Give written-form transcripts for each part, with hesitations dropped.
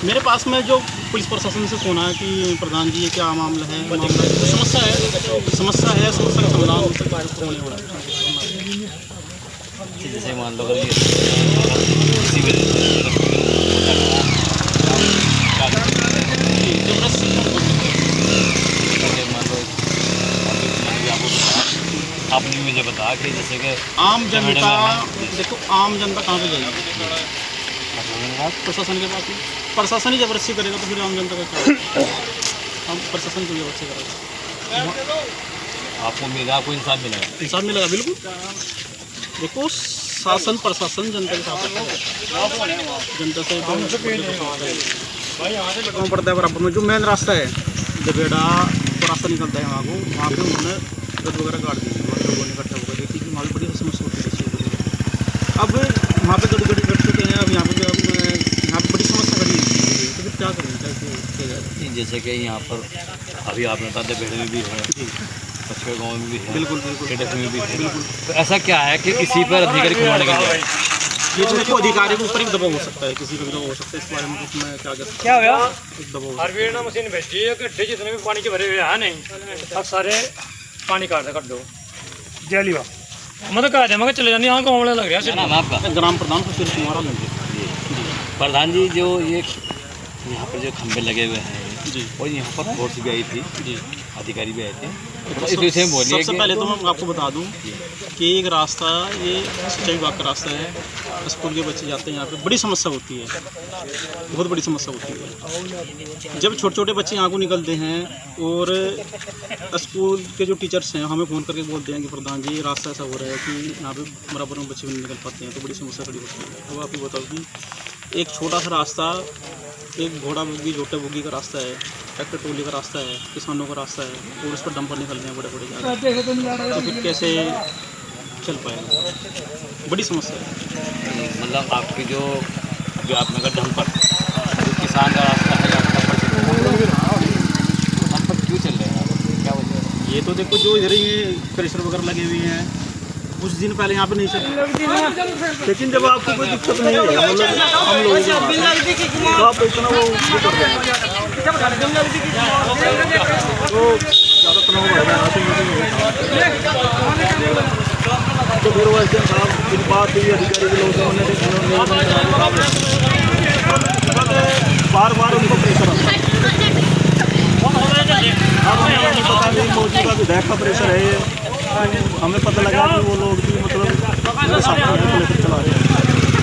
मेरे पास में जो पुलिस प्रशासन से सुना है कि प्रधान जी ये क्या मामला है, तो समस्या है, समस्या का समाधान होने वाला है। जैसे मान लो अगर ये किसी वजह से मान लो आपने मुझे बताया कि जैसे कि आम जनता, देखो आम जनता कहाँ पे जाएगी? प्रशासन के पास। प्रशासन ही जबरदस्ती करेगा तो फिर आम जनता का क्या? हम प्रशासन को जबरदस्ती करेगा। आपको मिला, आपको इंसाफ मिलेगा? इंसाफ मिलेगा बिल्कुल। देखो शासन प्रशासन जनता के साथ है, जनता से गाँव पड़ता है बराबर में। जो मेन रास्ता है जबेड़ा रास्ता निकलता है वहाँ को, वहाँ पे उन्होंने गद वगैरह काट दी, लोगों ने इकट्ठा होकर देखी कि वहाँ पर बड़ी समस्या होती है। अब वहाँ पे गड़ी गड़ी कट चुके हैं, अब यहाँ पे बड़ी समस्या खड़ी है, तो फिर क्या करें? जैसे कि यहाँ पर अभी आपने बताया जबेड़े में भी है, पचके गाँव में भी है, बिल्कुल बिल्कुल टेडक में भी है, बिल्कुल। तो ऐसा क्या है कि किसी पर अधिकारी घुमाने के लिए ये तो देखो अधिकारी के ऊपर एक दबाव हो सकता है, किसी का भी दबाव हो सकता है। इस बारे में कुछ मैं क्या कहता क्या हुआ? एक दबाव हार्वेस्टर मशीन भेजी है, गड्ढे जितने भी पानी के भरे हुए हैं नहीं, अब सारे पानी काट दे गड्ढों जैली वा मतलब कहा जाए मगर चले जाने यहाँ गाँव वाला लग रहा है। नाम आपका? ग्राम प्रधान को सिर्फ तुम्हारा लगे। प्रधान जी, जो ये यहाँ पर जो खंभे लगे हुए हैं जी, और यहाँ पर फोर्स भी आई थी जी, अधिकारी भी आए थे, तो इस विषय में बोलिए। सबसे पहले तो मैं आपको बता दूं कि एक रास्ता, ये सिंचाई विभाग का रास्ता है, स्कूल के बच्चे जाते हैं यहाँ पे, बड़ी समस्या होती है, बहुत बड़ी समस्या होती है। जब छोटे छोटे बच्चे यहाँ को निकलते हैं और स्कूल के जो टीचर्स हैं हमें फ़ोन करके बोलते हैं कि प्रधान जी रास्ता ऐसा हो रहा है कि यहाँ पे बराबर में बच्चे भी नहीं निकल पाते हैं, तो बड़ी समस्या खड़ी होती है। अब आपको बताओ कि एक छोटा सा रास्ता, एक घोड़ा बोगी जोटे बोगी का रास्ता है, ट्रैक्टर ट्रोली का रास्ता है, किसानों का रास्ता है, और उस पर डंपर निकल रहे हैं बड़े बड़े ज़्यादा, तो फिर कैसे चल पाएगा? बड़ी समस्या है। मतलब आपकी जो आपने कहा डंपर, जो किसान का रास्ता है डंपर क्यों चल रहे हैं, क्या वजह है? ये तो देखो जो इधर ये प्रेशर वगैरह लगे हुए हैं, कुछ दिन पहले यहाँ पे नहीं चले, लेकिन जब आपको कोई दिक्कत नहीं है, मतलब हम लोग तो आप इतना वो कर रहे हैं तो ज़्यादा तनाव बढ़ रहा है। तो फिर वैसे साहब इन बात भी अधिकारी के लोगों ने बार बार उनको प्रेशर आता है। अब हमें नहीं पता कि मौजूदा विधायक का प्रेशर है ये, हमें पता लगा कि वो लोग भी मतलब मेरे साथ में चला रहे हैं,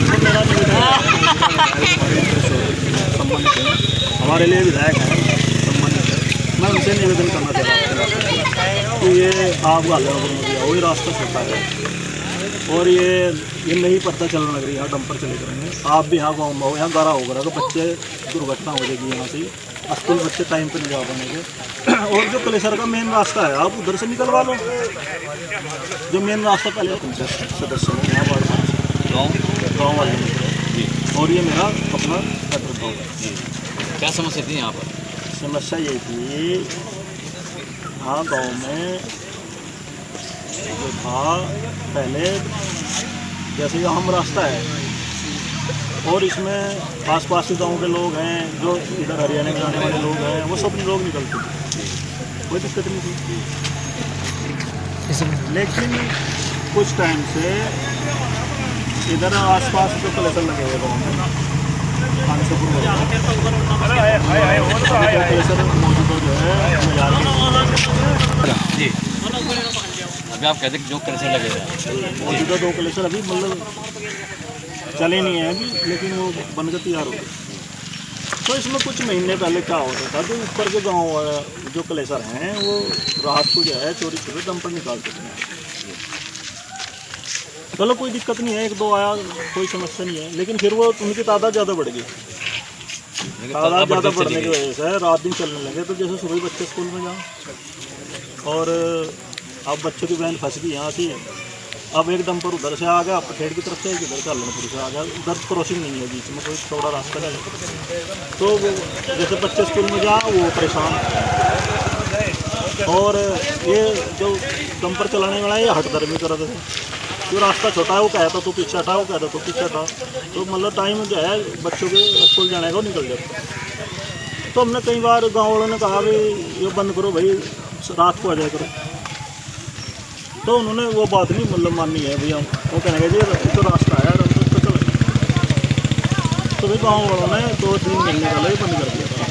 तो मेरा सम्मानित है, हमारे लिए विधायक है, सम्मानित है। मैं उनसे निवेदन करना चाहता हूँ कि ये आप आगे दिया वही रास्ता छोटा है और ये नहीं पता चलने लग रही है, यहाँ डंपर चले करेंगे। आप भी यहाँ गाँव में हो, यहाँ गारा होगा तो बच्चे दुर्घटना हो जाएगी, यहाँ से स्कूल बच्चे टाइम पर नहीं जा पाएंगे। और जो कलेसर का मेन रास्ता है आप उधर से निकलवा लो, जो मेन रास्ता पहले पंचायत सदस्य हैं यहाँ पर गाँव वाले जी, और ये मेरा अपना पेट्रोल पंप है। क्या समस्या थी यहाँ पर? समस्या ये थी, हाँ गाँव में जो था पहले, जैसे हम रास्ता है और इसमें आसपास के गाँव के लोग हैं, जो इधर हरियाणा में जाने वाले लोग हैं, वो सब लोग निकलते थे, कोई दिक्कत नहीं थी। लेकिन कुछ टाइम से इधर आसपास जो कलेक्टर लगे हुए गाँव में, खानसपुर कलेक्टर मौजूदा जो है जी, अभी आप कहते हैं जो कलेक्टर लगे हैं, मौजूदा 2 कलेक्टर अभी मतलब चले नहीं हैं अभी, लेकिन वो बनकर तैयार हो गए। तो इसमें कुछ महीने पहले क्या होता था, जो ऊपर के गांव जो कलेसर हैं वो रात को जो है चोरी छुपे डंपर निकालते थे। चलो कोई दिक्कत नहीं है, 1-2 आया, कोई समस्या नहीं है, लेकिन फिर वो उनकी तादाद ज़्यादा बढ़ गई। तादाद ज़्यादा बढ़ने की वजह से रात दिन चलने लगे, तो जैसे सुबह बच्चे स्कूल में जाओ और अब बच्चों की वैन फंस गई यहाँ से, अब एक डंपर उधर से आ गया पठेड़ की तरफ से, इधर से हल्लनपुर से आ गया, उधर क्रॉसिंग नहीं है, बीच में कोई चौड़ा रास्ता नहीं है, तो जैसे बच्चे स्कूल में जाओ वो परेशान। और ये जो डंपर चलाने वाला है ये हट दर भी कर रहे थे, जो रास्ता छोटा है वो कहता तो पीछे हटा, वो कहता तो पीछे हटा, तो मतलब टाइम जो है बच्चों के स्कूल जाने का वो निकल जाता। तो हमने कई बार गाँव वालों ने कहा भी ये बंद करो भाई, रात को आ जाया करो, तो उन्होंने वो बात नहीं मतलब मानी है भैया, वो कहने लगे जी तो रास्ता है तो चलो। तो फिर गाँव वालों ने 2-3 महीने पहले ही बंद कर दिया था।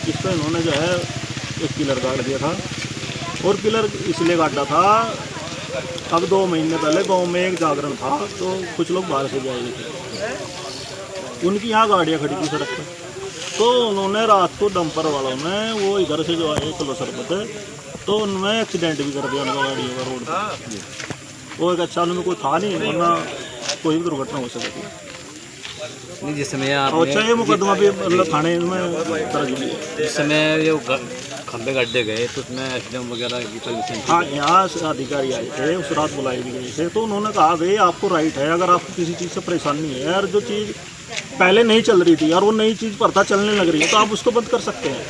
इस पर इन्होंने जो है एक पिलर गाड़ दिया था, और पिलर इसलिए गाड़ा था, अब 2 महीने पहले गांव में एक जागरण था, तो कुछ लोग बाहर से भी आए थे, उनकी यहाँ गाड़ियाँ खड़ी थी सड़क पर, तो उन्होंने रात को डंपर वालों ने वो इधर से जो आए किलो सरबत, तो उनमें एक्सीडेंट भी कर दिया उनका गाड़ियों का रोड पर। वो एक अच्छा उनमें कोई था नहीं, वरना कोई भी दुर्घटना हो सकती थी। नहीं, जिस समय अच्छा ये मुकदमा भी मतलब थाने में दर्ज हुई है। जिस समय ये खंबे गड्ढे गए तो उसमें एसडीएम वगैरह की परमिशन? हाँ, यहाँ से अधिकारी आए थे, उस रात बुलाए भी गए थे, तो उन्होंने कहा भाई आपको राइट है, अगर आपको किसी चीज़ से परेशानी है और जो चीज़ पहले नहीं चल रही थी और वो नई चीज़ पड़ता चलने लग रही है, तो आप उसको बंद कर सकते हैं।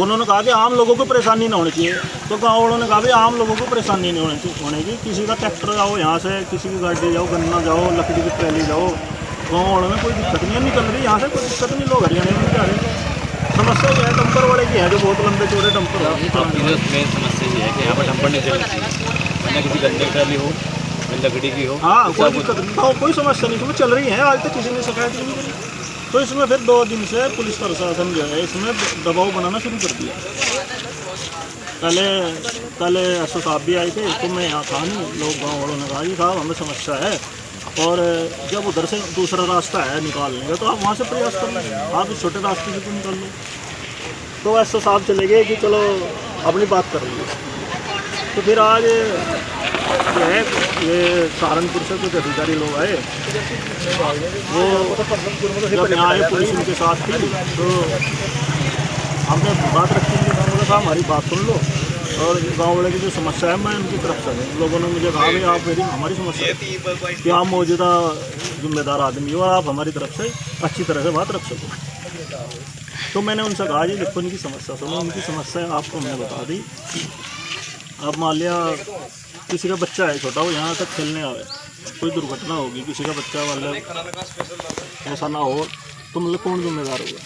उन्होंने कहा कि आम लोगों को परेशानी ना होनी चाहिए, तो गाँव वालों ने कहा भाई आम लोगों को परेशानी नहीं होने की, किसी का ट्रैक्टर जाओ यहाँ से, किसी की गाड़ी जाओ, गन्ना जाओ, लकड़ी की ट्रैली जाओ, गाँव वालों में कोई दिक्कत नहीं है, निकल रही यहाँ से कोई दिक्कत नहीं, लोग हरियाणा में जा रहे हैं। समस्या ये है डंपर वाले की है, जो बहुत लंबे चौड़े डंपर आपकी मेन समस्या ये है कि यहाँ पर डंपर नहीं चलनी चाहिए, वरना किसी गड्ढे ट्राली हो, लकड़ी की हो। हाँ, कोई दिक्कत नहीं, तो कोई समस्या नहीं, इसमें चल रही है, आज तक किसी ने शिकायत नहीं करी। तो इसमें फिर 2 दिन से पुलिस प्रशासन जो है इसमें दबाव बनाना शुरू कर दिया। कल एसओ साहब भी आए थे, तो मैं यहाँ था नहीं, लोग गाँव वालों ने कहा जी साहब हमें समस्या है, और जब उधर से दूसरा रास्ता है निकालने का, तो आप वहाँ से प्रयास कर लेंगे, आप इस छोटे रास्ते से तो निकाल लो। तो एसओ साहब चले गए कि चलो अपनी बात कर लीजिए। तो फिर आज जो है ये सहारनपुर से कुछ अधिकारी लोग आए, वो जब यहाँ आए पुलिस उनके साथ थी, तो हमने बात रखी, उन्होंने कहा हमारी बात सुन लो, और गाँव वाले की जो समस्या है मैं उनकी तरफ से हूँ। लोगों ने मुझे कहा भाई आप मेरी हमारी समस्या है कि आप मौजूदा जिम्मेदार आदमी हो और आप हमारी तरफ से अच्छी तरह से बात रख सको। तो मैंने उनसे कहा जी देखो इनकी समस्या सुनो, उनकी समस्या आपको हमने बता दी। अब मान लिया किसी का बच्चा है छोटा, वो यहाँ तक खेलने आवे, कोई दुर्घटना होगी, किसी का बच्चा मतलब ऐसा ना हो, तो मतलब कौन जिम्मेदार होगा?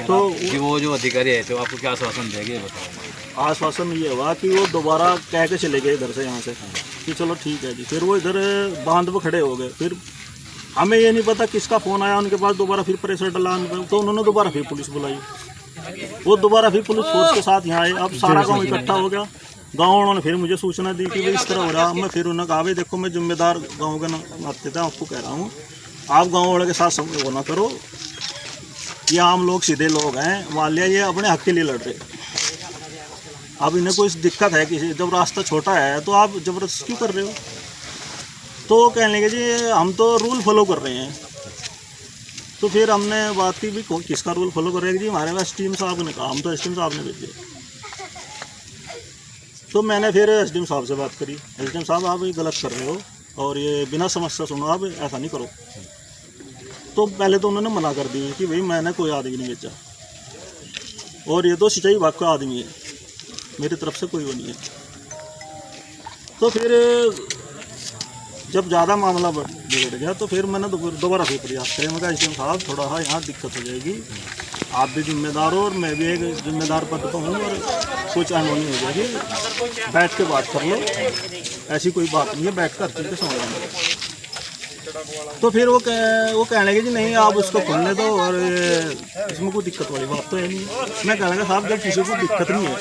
तो कि वो जो अधिकारी आए थे वो आपको क्या आश्वासन देंगे बताओ? आश्वासन ये हुआ कि वो दोबारा कह के चले गए इधर से, यहाँ से कि चलो ठीक है जी। फिर वो इधर बांध पर खड़े हो गए, फिर हमें ये नहीं पता किसका फ़ोन आया उनके पास, दोबारा फिर प्रेशर डला, तो उन्होंने दोबारा फिर पुलिस बुलाई, वो दोबारा फिर पुलिस फोर्स के साथ यहाँ आए। अब सारा गाँव इकट्ठा हो गया, गाँव वालों ने फिर मुझे सूचना दी कि भाई इस तरह हो रहा। मैं फिर उन्होंने कहा भाई देखो मैं जिम्मेदार गाँव के नाते थे आपको कह रहा हूँ, आप गाँव वाले के साथ संपर्क ना करो, ये आम लोग सीधे लोग हैं, मान लिया ये अपने हक के लिए लड़ रहे। अब इन्हें कोई दिक्कत है किसी, जब रास्ता छोटा है तो आप ज़बरदस्ती क्यों कर रहे हो? तो कहने लगे जी हम तो रूल फॉलो कर रहे हैं। तो फिर हमने बात की भी किसका रूल फॉलो कर रहे हैं जी, हमारे पास एसडीएम साहब ने कहा, हम तो एसडीएम साहब ने भेजे। तो मैंने फिर एसडीएम साहब से बात करी, एसडीएम साहब आप ये गलत कर रहे हो और ये बिना समस्या सुनो, आप ऐसा नहीं करो। तो पहले तो उन्होंने मना कर दी कि भाई मैंने कोई आदमी नहीं बेचा, और ये तो सिंचाई विभाग का आदमी है, मेरी तरफ से कोई वो नहीं है। तो फिर जब ज़्यादा मामला बिगड़ गया तो फिर मैंने दोबारा फिर प्रयास किया। मैं कहा एसडीएम साहब थोड़ा सा यहाँ दिक्कत हो जाएगी, आप भी जिम्मेदार हो और मैं भी एक जिम्मेदार पद पर हूँ, और कुछ अनहोनी हो जाएगी, बैठ के बात कर लो, ऐसी कोई बात नहीं है, बैठ कर चीज़ के समझ। तो फिर वो कहने लगे जी नहीं आप उसको खोलने दो, और इसमें कोई दिक्कत वाली बात तो है नहीं। मैं कहने लगा साहब जब किसी को दिक्कत नहीं है,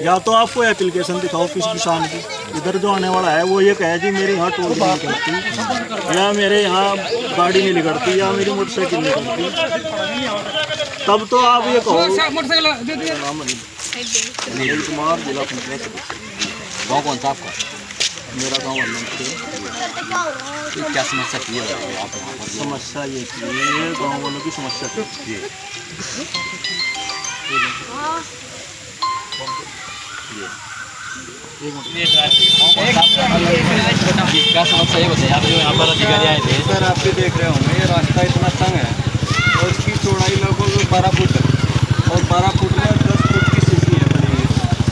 या तो आप कोई एप्लीकेशन दिखाओ किसी किसान की, इधर जो आने वाला है वो ये कहे जी मेरे यहाँ टोल नहीं निकलती, या मेरे यहाँ गाड़ी नहीं निकलती, या मेरी मोटरसाइकिल नहीं निकलती, तब तो आप ये कहो। अनिल कुमार, जिला पंचायत। गाँव कौन सा आपका? मेरा गाँव अनंतपुर। तो क्या समस्या की है आप? समस्या ये थी, गाँव वालों की समस्या थी क्या समस्या ये बताइए, आप जो यहाँ पर अधिकारी आए थे? सर आप भी देख रहे होंगे ये रास्ता इतना तंग है, और इसकी चौड़ाई लगभग 12 फुट है, और 12 फुट में 10 फुट की सीसी है बनी हुई।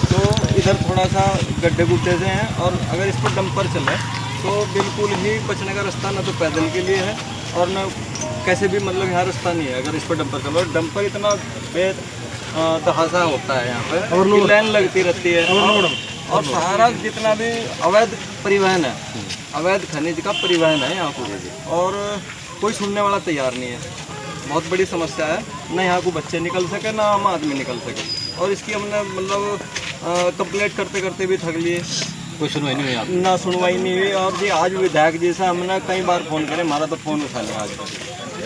तो इधर थोड़ा सा गड्ढे गुड्ढे से हैं, और अगर इस पर डंपर चले तो बिल्कुल ही बचने का रास्ता ना तो पैदल के लिए है और ना कैसे भी, मतलब यहाँ रास्ता नहीं है अगर इस पर डंपर चलो। डंपर इतना बेतहासा होता है यहाँ पे, और लाइन लगती रहती है, और सारा जितना भी अवैध परिवहन है, अवैध खनिज का परिवहन है यहाँ पर, और कोई सुनने वाला तैयार नहीं है। बहुत बड़ी समस्या है, ना यहाँ को बच्चे निकल सके ना आम आदमी निकल सके, और इसकी हमने मतलब कंप्लेंट करते करते भी थक लिए, कोई सुनवाई नहीं हुई आप? ना सुनवाई नहीं हुई। और जी आज विधायक जी से हमने कई बार फ़ोन करे, हमारा तो फ़ोन उठा लिया आज तक।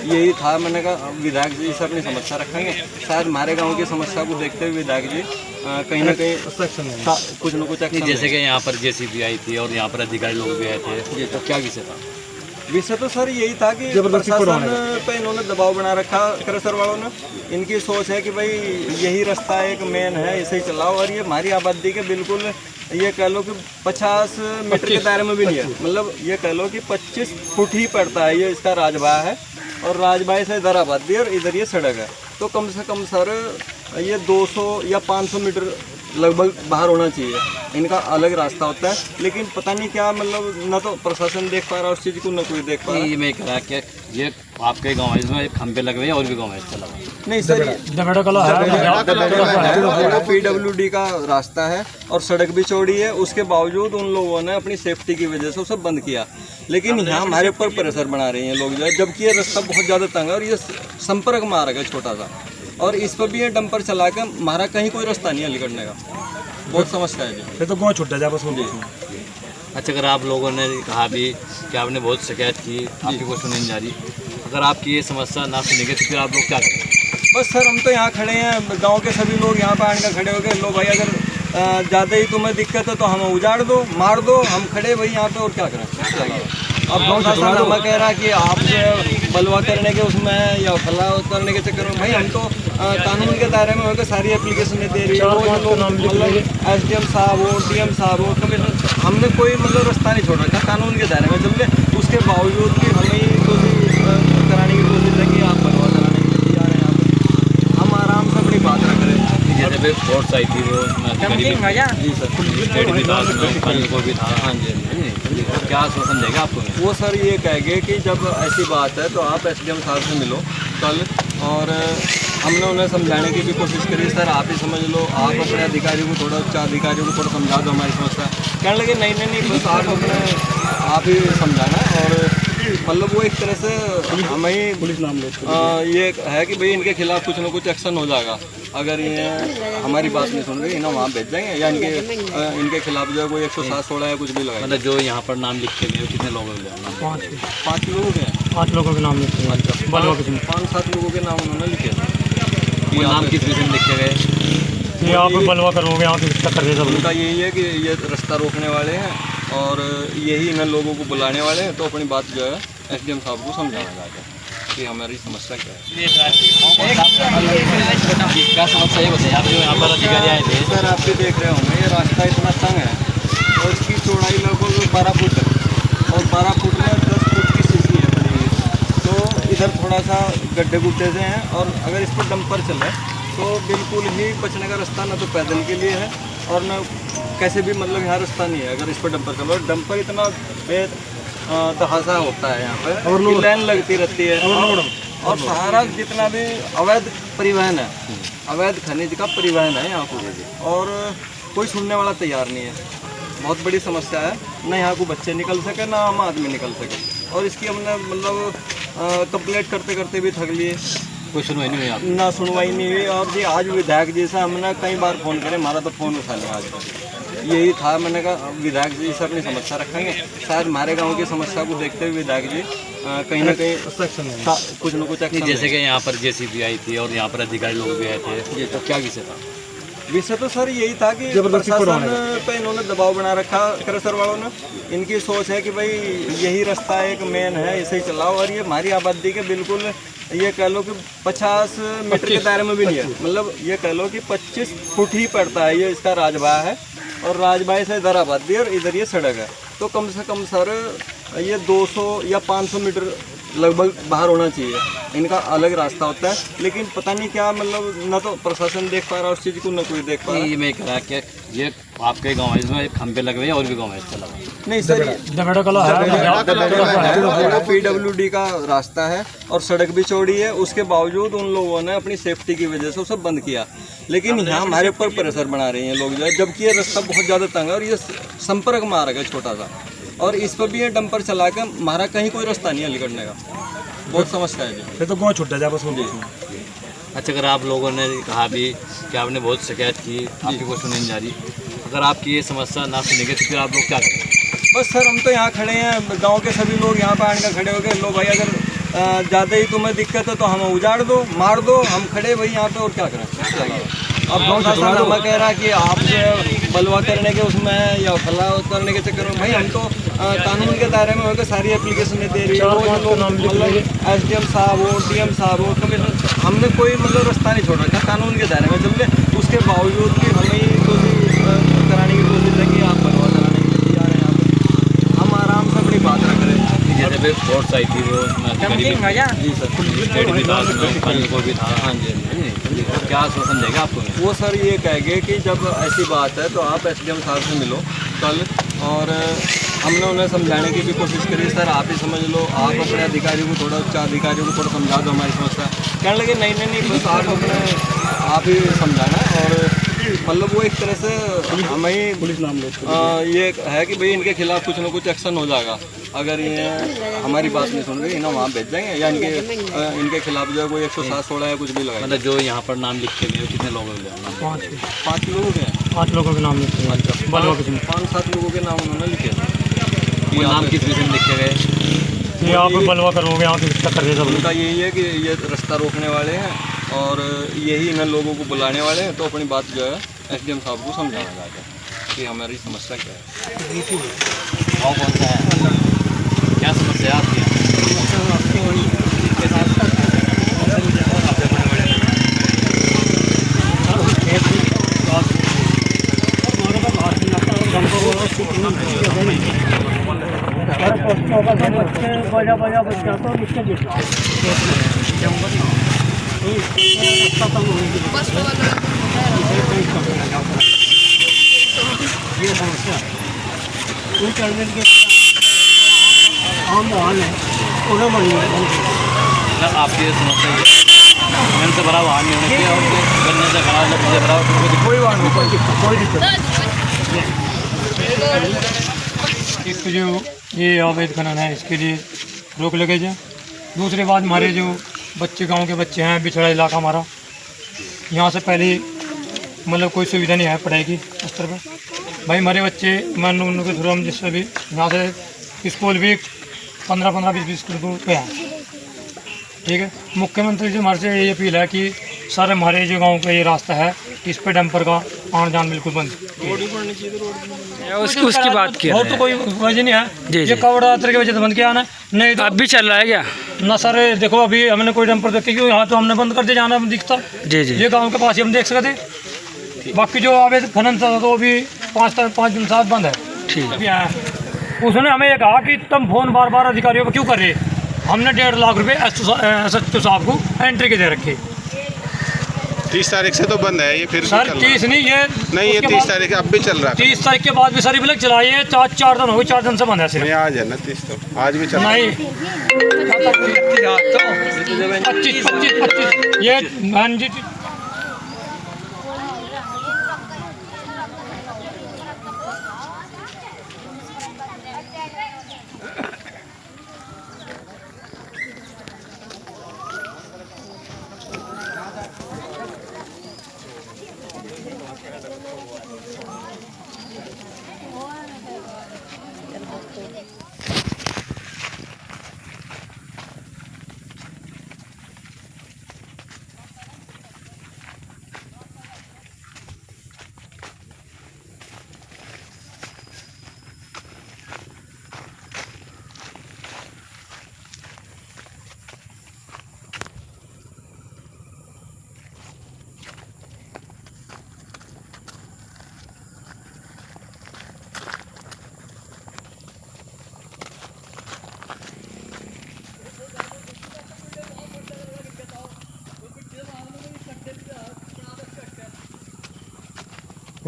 यही था, मैंने कहा विधायक जी से अपनी समस्या रखेंगे, शायद हमारे गांव की समस्या को देखते हुए विधायक जी कहीं ना कहीं कुछ न कुछ एक्शन। जैसे कि यहाँ पर जेसीबी आई थी और यहाँ पर अधिकारी लोग भी आए थे, तो क्या विषय था? विषय तो सर यही था कि प्रशासन पे इन्होंने दबाव बना रखा, क्रशर वालों ने। इनकी सोच है कि भाई यही रास्ता एक मेन है, इसे ही चलाओ, और ये हमारी आबादी के बिल्कुल ये कह लो कि 50 मीटर के दायरे में भी नहीं है, मतलब ये कह लो कि 25 फुट ही पड़ता है। ये इसका राजबाह है, और राजबाह से इधर आबादी है और इधर ये सड़क है, तो कम से कम सर ये 200 या 500 मीटर लगभग बाहर होना चाहिए। इनका अलग रास्ता होता है, लेकिन पता नहीं क्या, मतलब न तो प्रशासन देख पा रहा उस चीज़ को, न कोई देख पा रहा। ये मैं कह रहा कि ये आपके गाँव है, इसमें खंभे लगे हुए हैं और भी गाँव है चला नहीं सर, PWD का रास्ता है और सड़क भी चौड़ी है, उसके बावजूद उन लोगों ने अपनी सेफ्टी की वजह से उसे बंद किया। लेकिन यहाँ हमारे ऊपर प्रेशर बना रहे हैं लोग जो है, जबकि ये रास्ता बहुत ज़्यादा तंग है और ये संपर्क मार्ग है छोटा सा, और इस पर भी ये डंपर चला कर हमारा कहीं कोई रास्ता नहीं है निकलने का। बहुत समस्या है जी, तो गाँव छुट्टा जा बस हो। अच्छा, अगर आप लोगों ने कहा भी कि आपने बहुत शिकायत की, आपकी कोई सुनी नहीं जा रही, अगर आपकी ये समस्या ना सुनेंगे तो फिर आप लोग क्या करेंगे? बस सर हम तो यहाँ खड़े हैं, गांव के सभी लोग यहाँ पर आने खड़े हो गए। लो भाई अगर ज़्यादा ही तुम्हें दिक्कत है तो हमें उजाड़ दो, मार दो, हम खड़े भाई यहाँ पे, और क्या करें। अब प्रशासन हमें कह रहा है कि आप बलवा करने के उसमें या फला करने के चक्कर में, भाई हम तो कानून के दायरे में होकर सारी एप्लीकेशन दे रही है। वो जो लोग मतलब SDM साहब हो, DM साहब हो, कमिश्नर, हमने कोई मतलब रास्ता नहीं छोड़ रखा, कानून के दायरे में चल रहे। उसके बावजूद भी हमें ही कोशिश कराने की कोशिश है कि आप बलवा कराने के लिए तैयार हैं। यहाँ पर हम आराम से अपनी बात रख रहे हैं। जैसे भी फोर्स आई थी वो जी सर, स्टेट भी था, को भी था। हाँ जी, क्या आश्वासन देगा आपको? वो सर ये कहेंगे कि जब ऐसी बात है तो आप SDM साहब से मिलो कल, और हमने उन्हें समझाने की भी कोशिश करी। सर आप ही समझ लो, आप अपने अधिकारियों को थोड़ा, उच्च अधिकारियों को थोड़ा समझा दो हमारी समस्या। कहने लगे नहीं नहीं नहीं, बस आप ही समझाना, और मतलब वो एक तरह से हमें ही पुलिस नाम लेते ये है कि भाई इनके खिलाफ कुछ ना कुछ एक्शन हो जाएगा अगर ये हमारी बात नहीं सुन रही, इन्हें वहाँ भेज देंगे, या इनके खिलाफ जो है कोई 107-16 या कुछ भी लगाएंगे। मतलब जो यहाँ पर नाम लिखे गए कितने लोगों के? 5 लोगों के, 5 लोगों के नाम लिखे हैं। अच्छा, 5-7 लोगों के नाम उन्होंने लिखे थे। ये नाम किस विषय में लिखे गए? ये आप बलवा करोगे, यहाँ से टक्कर दे सब। उनका यही है कि ये रास्ता रोकने वाले हैं और यही इन लोगों को बुलाने वाले हैं, तो अपनी बात जो है SDM साहब को समझाना चाहते हैं कि हमारी समस्या क्या है। क्या समस्या ये बताइए, आप जो यहाँ पर अधिकारी आए थे? सर आप भी देख रहे होंगे, ये रास्ता इतना तंग है और इसकी चौड़ाई लगभग 12 फुट है, और 12 फुट में 10 फुट की सीसी है बनी हुई। तो इधर थोड़ा सा गड्ढे गुड्ढे से हैं, और अगर इस पर डंपर चले तो बिल्कुल ही बचने का रास्ता ना तो पैदल के लिए है और ना कैसे भी, मतलब यहाँ रास्ता नहीं है अगर इस पर डंपर चलो। डंपर इतना बेतहासा होता है यहाँ पे, और लाइन लगती रहती है, और सारा जितना भी अवैध परिवहन है, अवैध खनिज का परिवहन है यहाँ पर, और कोई सुनने वाला तैयार नहीं है। बहुत बड़ी समस्या है, ना यहाँ को बच्चे निकल सके ना आम आदमी निकल सके, और इसकी हमने मतलब कंप्लेंट करते करते भी थक लिए। कोई सुनवाई नहीं हुई आप? ना सुनवाई नहीं हुई। और जी आज विधायक जी से हमने कई बार फ़ोन करे, हमारा तो फ़ोन उठा लिया आज तक। यही था, मैंने कहा विधायक जी से अपनी समस्या रखेंगे, शायद हमारे गांव की समस्या को देखते हुए विधायक जी कहीं ना कहीं कुछ न कुछ एक्शन। जैसे कि यहाँ पर जेसीबी आई थी और यहाँ पर अधिकारी लोग भी आए थे, तो क्या विषय था? विषय तो सर यही था कि प्रशासन पे इन्होंने दबाव बना रखा, क्रशर वालों ने। इनकी सोच है कि भाई यही रास्ता एक मेन है, इसे ही चलाओ, और ये हमारी आबादी के बिल्कुल ये कह लो कि 50 मीटर के दायरे में भी नहीं है, मतलब ये कह लो कि 25 फुट ही पड़ता है। ये इसका राजबाह है, और राजबाह से इधर आबादी है और इधर ये सड़क है, तो कम से कम सर ये 200 या 500 मीटर लगभग बाहर होना चाहिए, इनका अलग रास्ता होता है। लेकिन पता नहीं क्या मतलब ना तो प्रशासन देख पा रहा उस चीज़ को, ना कोई देख पा रहा। ये मैं कह रहा कि ये आपके गाँव है, इसमें खंभे लगे हुए हैं और भी गाँव है इसके अलावा? नहीं सर, PWD का रास्ता है और सड़क भी चौड़ी है, उसके बावजूद उन लोगों ने अपनी सेफ्टी की वजह से उसे बंद किया। लेकिन यहाँ हमारे ऊपर प्रेशर बना रहे हैं लोग जो है, जबकि ये रास्ता बहुत ज़्यादा तंग है और ये संपर्क मार्ग है छोटा सा, और इस पर भी ये डंपर चला कर हमारा कहीं कोई रास्ता नहीं है निकलने का। बहुत समस्या है जी। तो गाँव छुट्टा जाए बस हो। अच्छा, अगर आप लोगों ने कहा भी कि आपने बहुत शिकायत की, आपकी कोई सुनी नहीं जा रही, अगर आपकी ये समस्या ना सुनेंगे तो फिर आप लोग क्या करेंगे? बस सर हम तो यहाँ खड़े हैं, गांव के सभी लोग यहाँ पर आने खड़े हो गए। लो भाई अगर ज़्यादा ही तुम्हें दिक्कत है तो हमें उजाड़ दो, मार दो, हम खड़े भाई यहाँ पे और क्या करें। अब प्रशासन हमें कह रहा है कि आप बलवा करने के उसमें या फला करने के चक्कर में, भाई हम तो कानून के दायरे में होकर सारी एप्लीकेशन दे रही है। मतलब SDM साहब हो, DM साहब हो, कमिश्नर, हमने कोई मतलब रास्ता नहीं छोड़ रखा, कानून के दायरे में चल रहे। उसके बावजूद भी हमें कोशिश कराने की कोशिश है कि आप बलवा कराने के लिए तैयार हैं। यहाँ पर हम आराम से अपनी बात रख रहे हैं। जैसे फोर्स आई थी वो जी सर, स्टेट भी था, को भी था। हाँ जी, तो क्या आश्वासन देगा आपको? वो सर ये कहेंगे कि जब ऐसी बात है तो आप SDM साहब से मिलो कल, और हमने उन्हें समझाने की भी कोशिश करी। सर आप ही समझ लो, आप अपने अधिकारियों को थोड़ा, उच्च अधिकारियों को थोड़ा समझा दो हमारी समस्या। कहने लगे नहीं बस आप ही समझाना। और मतलब वो एक तरह से हमें पुलिस नाम ये है कि भाई इनके खिलाफ कुछ ना कुछ एक्शन हो जाएगा अगर ये हमारी बात नहीं सुन रही, इन्हें वहाँ भेज देंगे, या इनके खिलाफ जो है कोई 107-16 या कुछ भी लगाएंगे। मतलब जो यहाँ पर नाम लिखे गए कितने लोगों के? 5 लोगों के, 5 लोगों के नाम लिखे। अच्छा, 5-7 लोगों के नाम उन्होंने लिखे थे। वो नाम किस विषय में लिखे गए? ये आप बलवा करोगे, यहाँ की टक्कर दे सब। उनका यही है कि ये रास्ता रोकने वाले हैं और यही इन लोगों को बुलाने वाले हैं। तो अपनी बात जो है SDM साहब को समझाना चाहते हैं कि हमारी समस्या क्या है। गाँव कौन सा है, क्या समस्या है आपकी? ये समस्या इंटरनेट के आम वाहन है उन्हें मतलब आपकी ये समस्या है से बड़ा वाहन नहीं होना चाहिए और गन्ने से खड़ा से बड़ा कोई बात नहीं, कोई दिक्कत इसको जो ये अवैध खनन है इसके लिए रोक लगे जाए। दूसरी बात, हमारे जो बच्चे, गांव के बच्चे हैं, बिछड़ा इलाका हमारा, यहाँ से पहले मतलब कोई सुविधा नहीं है पढ़ाई की स्तर पर। भाई हमारे बच्चे मान उनके थ्रू हम जिससे भी यहाँ से स्कूल भी 15-15, 20-20 किलोमीटर पे हैं। ठीक है, मुख्यमंत्री जी हमारे से ये अपील है कि सर हमारे जो गांव का ये रास्ता है इस पे डंपर का आना जान बिल्कुल बंद। उसकी बात किया और तो कोई वजह नहीं है, ये कवड़ यात्रा की वजह से बंद किया ना, नहीं तो अब भी चल रहा है क्या? ना सर देखो अभी हमने कोई डंपर देखे क्यों, यहाँ तो हमने बंद कर दिया जाना दिखता। जी ये गाँव के पास ही हम देख सकते, बाकी जो अवैध खनन था तो भी 5 दिन साथ बंद है। ठीक अभी आया उसने हमें ये कहा कि तुम फोन बार अधिकारियों को क्यों कर रहे। हमने 1.5 लाख रुपए SHO साहब को एंट्री के दे रखे। 30 तारीख से तो बंद है ये, फिर सर 30 नहीं, ये 30 तारीख अब भी चल रहा है। 30 तारीख के बाद भी सारी ब्लैक चलाइए, 4 दिन हो गए, 4 दिन से बंद है सिर्फ। नहीं आज है ना 30, तो आज भी चल रहा है। नहीं 25 ये हाँ जी।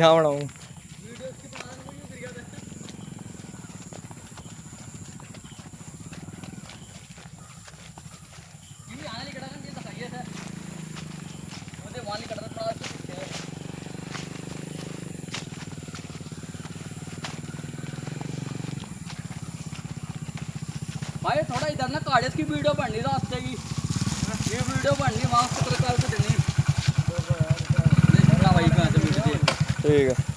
यहाँ बनाऊँ। भाई थोड़ा इधर ना कागज की वीडियो बननी रास्ते की, ये वीडियो बननी वहाँ पत्रकार को देनी भाई कहाँ से वीडियो। ठीक है।